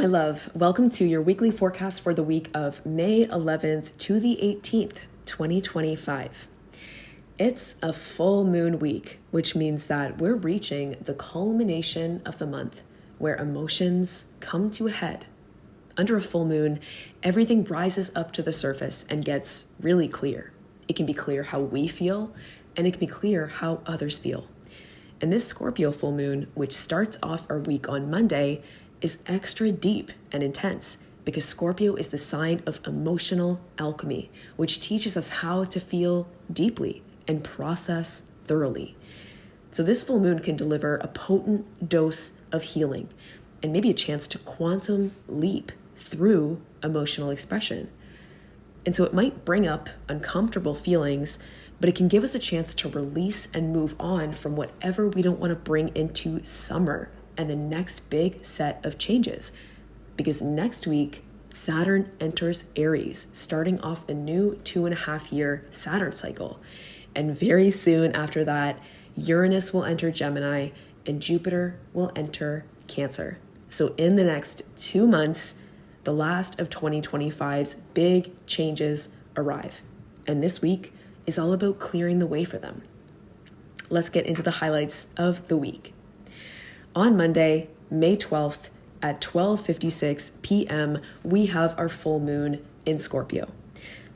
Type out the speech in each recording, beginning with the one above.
My love, welcome to your weekly forecast for the week of May 11th to the 18th, 2025. It's a full moon week, which means that we're reaching the culmination of the month where emotions come to a head. Under a full moon, everything rises up to the surface and gets really clear. It can be clear how we feel, and it can be clear how others feel. And this Scorpio full moon, which starts off our week on Monday, is extra deep and intense because Scorpio is the sign of emotional alchemy, which teaches us how to feel deeply and process thoroughly. So this full moon can deliver a potent dose of healing and maybe a chance to quantum leap through emotional expression. And so it might bring up uncomfortable feelings, but it can give us a chance to release and move on from whatever we don't want to bring into summer and the next big set of changes. Because next week, Saturn enters Aries, starting off the new 2.5-year Saturn cycle. And very soon after that, Uranus will enter Gemini and Jupiter will enter Cancer. So in the next 2 months, the last of 2025's big changes arrive. And this week is all about clearing the way for them. Let's get into the highlights of the week. On Monday, May 12th at 12:56 p.m., we have our full moon in Scorpio.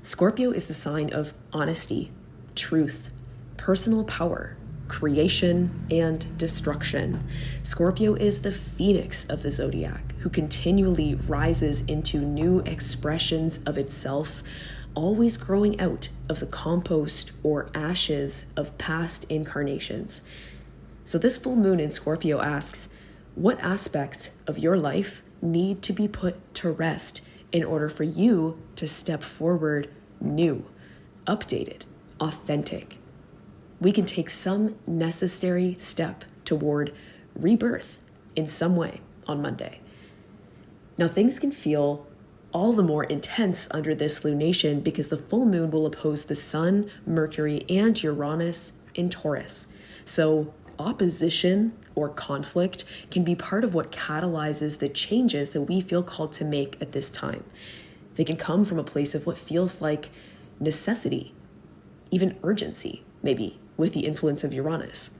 Scorpio is the sign of honesty, truth, personal power, creation, and destruction. Scorpio is the phoenix of the zodiac who continually rises into new expressions of itself, always growing out of the compost or ashes of past incarnations. So this full moon in Scorpio asks, what aspects of your life need to be put to rest in order for you to step forward new, updated, authentic? We can take some necessary step toward rebirth in some way on Monday. Now things can feel all the more intense under this lunation because the full moon will oppose the Sun, Mercury, and Uranus in Taurus. So opposition or conflict can be part of what catalyzes the changes that we feel called to make at this time. They can come from a place of what feels like necessity, even urgency, maybe, with the influence of Uranus.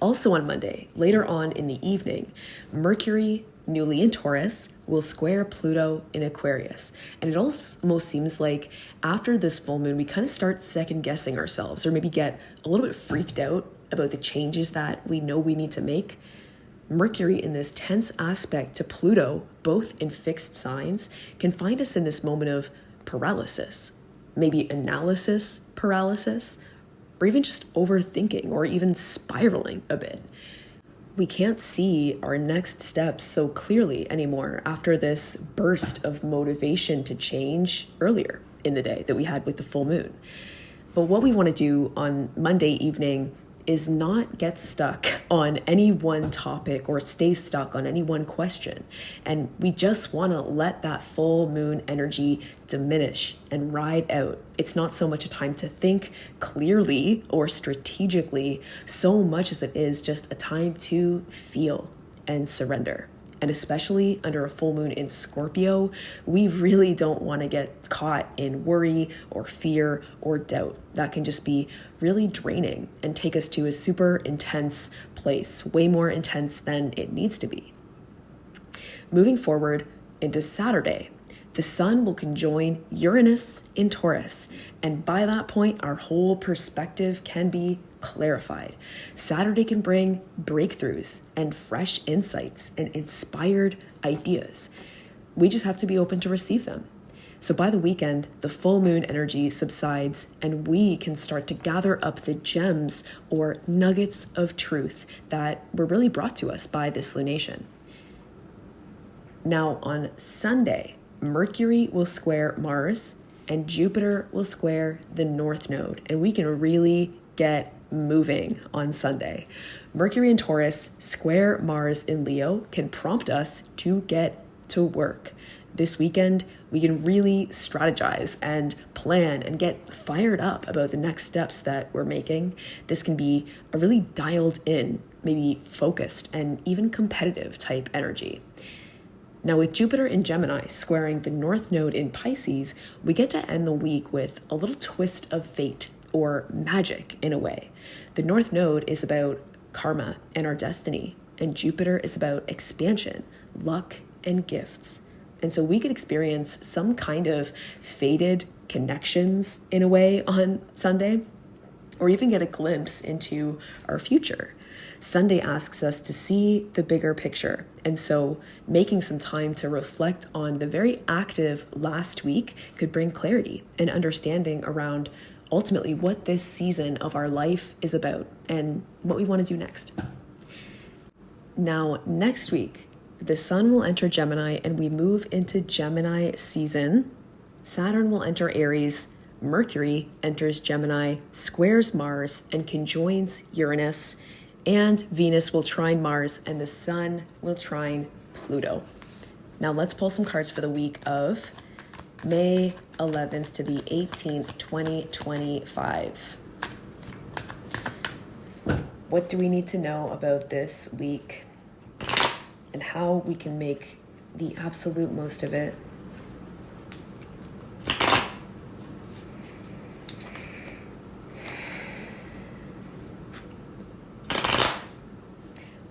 Also on Monday, later on in the evening, Mercury, newly in Taurus, will square Pluto in Aquarius. And it almost seems like after this full moon, we kind of start second guessing ourselves or maybe get a little bit freaked out about the changes that we know we need to make. Mercury in this tense aspect to Pluto, both in fixed signs, can find us in this moment of paralysis, maybe analysis paralysis, or even just overthinking or even spiraling a bit. We can't see our next steps so clearly anymore after this burst of motivation to change earlier in the day that we had with the full moon. But what we want to do on Monday evening is not get stuck on any one topic or stay stuck on any one question. And we just want to let that full moon energy diminish and ride out. It's not so much a time to think clearly or strategically, so much as it is just a time to feel and surrender. And especially under a full moon in Scorpio, we really don't want to get caught in worry or fear or doubt. That can just be really draining and take us to a super intense place, way more intense than it needs to be. Moving forward into Saturday, the Sun will conjoin Uranus in Taurus, and by that point, our whole perspective can be clarified. Saturday can bring breakthroughs and fresh insights and inspired ideas. We just have to be open to receive them. So by the weekend, the full moon energy subsides and we can start to gather up the gems or nuggets of truth that were really brought to us by this lunation. Now on Sunday, Mercury will square Mars and Jupiter will square the North Node, and we can really get moving on Sunday. Mercury in Taurus square Mars in Leo can prompt us to get to work. This weekend, we can really strategize and plan and get fired up about the next steps that we're making. This can be a really dialed in, maybe focused and even competitive type energy. Now, with Jupiter in Gemini squaring the North Node in Pisces, we get to end the week with a little twist of fate or magic in a way. The North Node is about karma and our destiny, and Jupiter is about expansion, luck, and gifts. And so we could experience some kind of fated connections in a way on Sunday, or even get a glimpse into our future. Sunday asks us to see the bigger picture. And so making some time to reflect on the very active last week could bring clarity and understanding around ultimately what this season of our life is about and what we want to do next. Now, next week, the sun will enter Gemini and we move into Gemini season. Saturn will enter Aries. Mercury enters Gemini, squares Mars, and conjoins Uranus. And Venus will trine Mars, and the sun will trine Pluto. Now let's pull some cards for the week of May 11th to the 18th, 2025. What do we need to know about this week and how we can make the absolute most of it?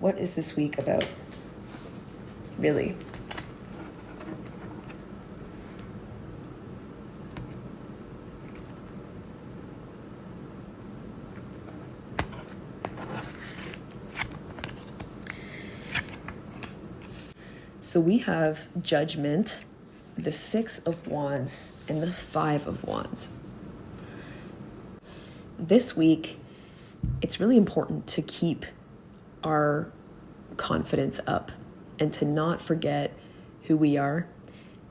What is this week about? Really? So we have Judgment, the Six of Wands, and the Five of Wands. This week, it's really important to keep our confidence up and to not forget who we are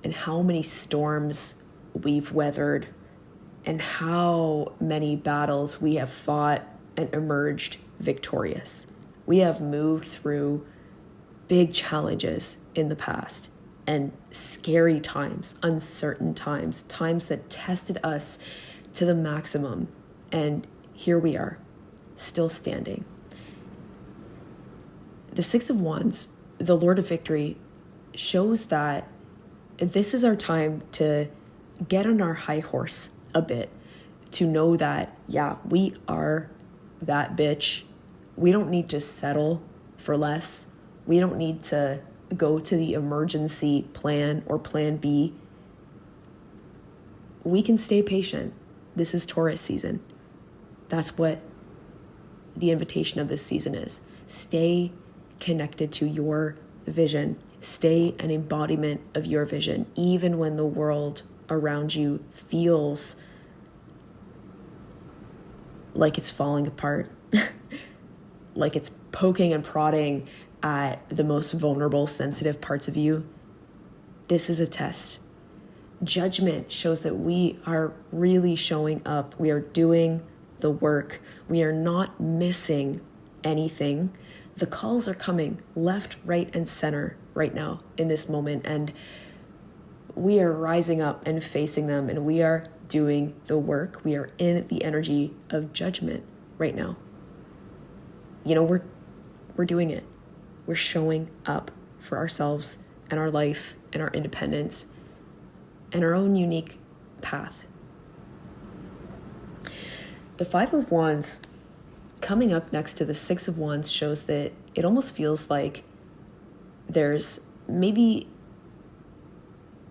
and how many storms we've weathered and how many battles we have fought and emerged victorious. We have moved through big challenges in the past and scary times, uncertain times, times that tested us to the maximum. And here we are, still standing. The Six of Wands, the Lord of Victory, shows that this is our time to get on our high horse a bit, to know that, yeah, we are that bitch. We don't need to settle for less. We don't need to go to the emergency plan or plan B. We can stay patient. This is Taurus season. That's what the invitation of this season is. Stay connected to your vision. Stay an embodiment of your vision, even when the world around you feels like it's falling apart, like it's poking and prodding at the most vulnerable, sensitive parts of you. This is a test. Judgment shows that we are really showing up. We are doing the work. We are not missing anything. The calls are coming left, right, and center right now in this moment. And we are rising up and facing them, and we are doing the work. We are in the energy of judgment right now. You know, we're doing it. We're showing up for ourselves and our life and our independence and our own unique path. The Five of Wands coming up next to the Six of Wands shows that it almost feels like there's maybe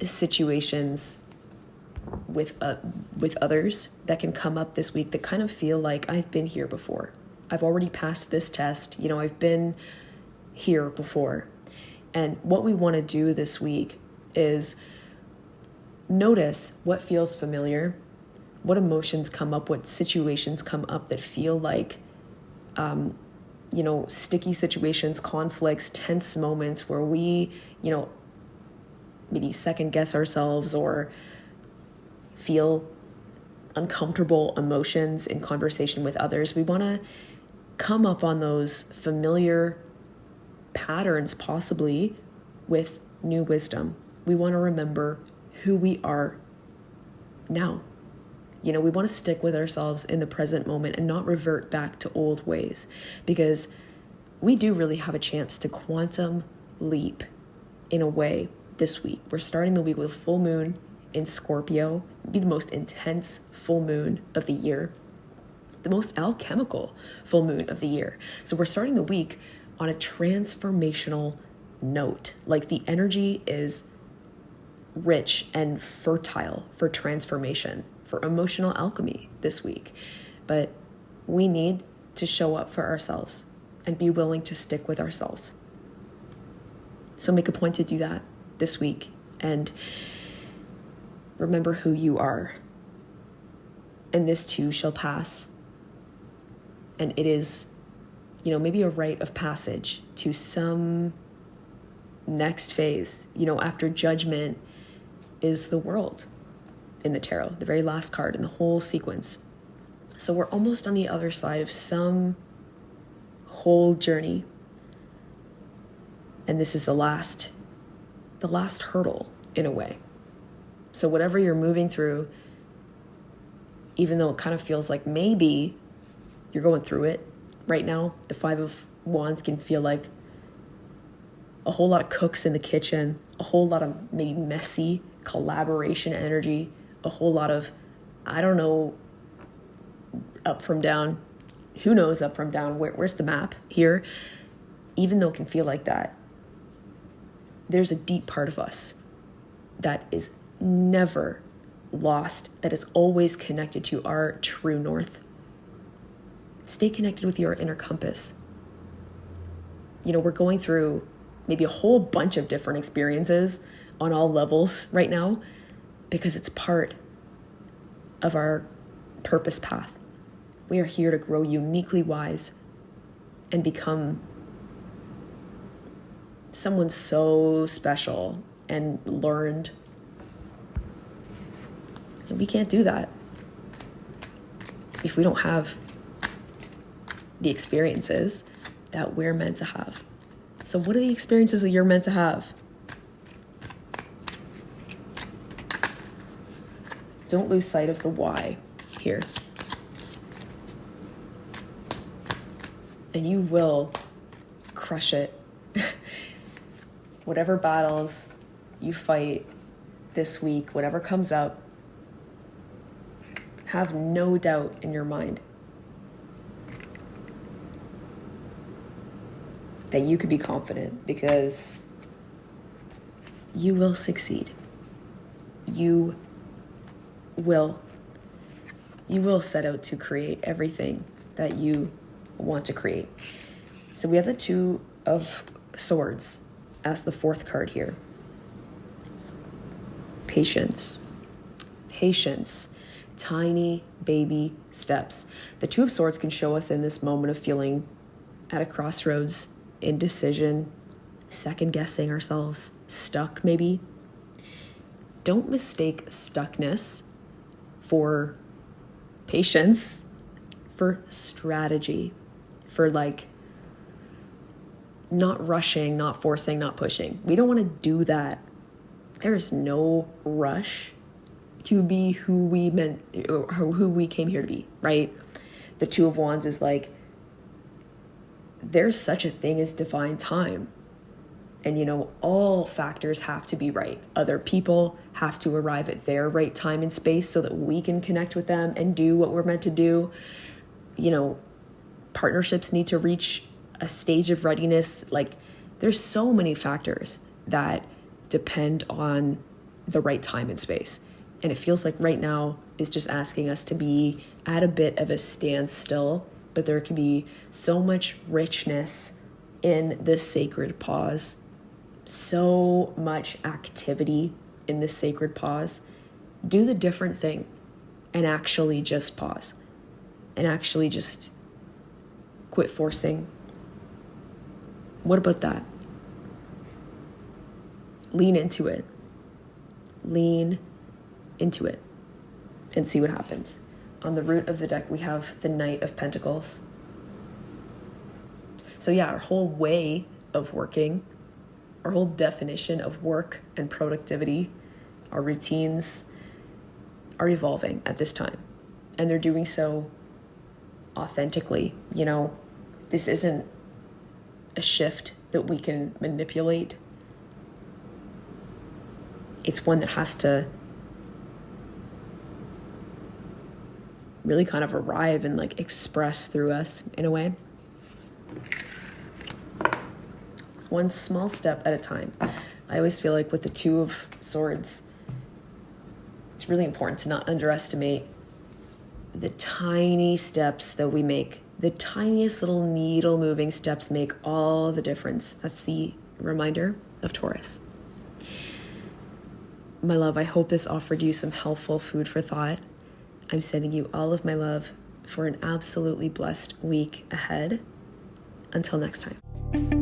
situations with others that can come up this week that kind of feel like I've been here before. I've already passed this test. You know, I've been here before. And what we want to do this week is notice what feels familiar, what emotions come up, what situations come up that feel like, sticky situations, conflicts, tense moments where we, maybe second guess ourselves or feel uncomfortable emotions in conversation with others. We want to come up on those familiar patterns, possibly with new wisdom. We want to remember who we are now. We want to stick with ourselves in the present moment and not revert back to old ways, because we do really have a chance to quantum leap in a way this week. We're starting the week with a full moon in Scorpio. It'll be the most intense full moon of the year, the most alchemical full moon of the year. So we're starting the week on a transformational note. Like the energy is rich and fertile for transformation, for emotional alchemy this week. But we need to show up for ourselves and be willing to stick with ourselves. So make a point to do that this week and remember who you are. And this too shall pass. And it is, maybe a rite of passage to some next phase. After judgment is the world in the tarot, the very last card in the whole sequence. So we're almost on the other side of some whole journey. And this is the last hurdle in a way. So whatever you're moving through, even though it kind of feels like maybe you're going through it right now, the Five of Wands can feel like a whole lot of cooks in the kitchen, a whole lot of maybe messy collaboration energy, a whole lot of, I don't know, up from down. Who knows up from down? Where's the map here? Even though it can feel like that, there's a deep part of us that is never lost, that is always connected to our true north. Stay connected with your inner compass. We're going through maybe a whole bunch of different experiences on all levels right now because it's part of our purpose path. We are here to grow uniquely wise and become someone so special and learned. And we can't do that if we don't have the experiences that we're meant to have. So what are the experiences that you're meant to have? Don't lose sight of the why here. And you will crush it. Whatever battles you fight this week, whatever comes up, have no doubt in your mind that you can be confident because you will succeed. You will set out to create everything that you want to create. So we have the Two of Swords as the fourth card here. Patience. Tiny baby steps. The Two of Swords can show us in this moment of feeling at a crossroads, indecision, second guessing ourselves, stuck maybe. Don't mistake stuckness for patience, for strategy, for not rushing, not forcing, not pushing. We don't want to do that. There is no rush to be who we meant, or who we came here to be, right? The Two of Wands is there's such a thing as divine time. And all factors have to be right. Other people have to arrive at their right time and space so that we can connect with them and do what we're meant to do. Partnerships need to reach a stage of readiness. There's so many factors that depend on the right time and space. And it feels like right now is just asking us to be at a bit of a standstill, but there can be so much richness in this sacred pause, so much activity in this sacred pause. Do the different thing and actually just pause and actually just quit forcing. What about that? Lean into it. Lean into it and see what happens. On the root of the deck, we have the Knight of Pentacles. So our whole way of working, our whole definition of work and productivity, our routines are evolving at this time. And they're doing so authentically. This isn't a shift that we can manipulate. it's one that has to really kind of arrive and like express through us in a way. One small step at a time. I always feel like with the Two of Swords, it's really important to not underestimate the tiny steps that we make. The tiniest little needle moving steps make all the difference. That's the reminder of Taurus. My love, I hope this offered you some helpful food for thought. I'm sending you all of my love for an absolutely blessed week ahead. Until next time.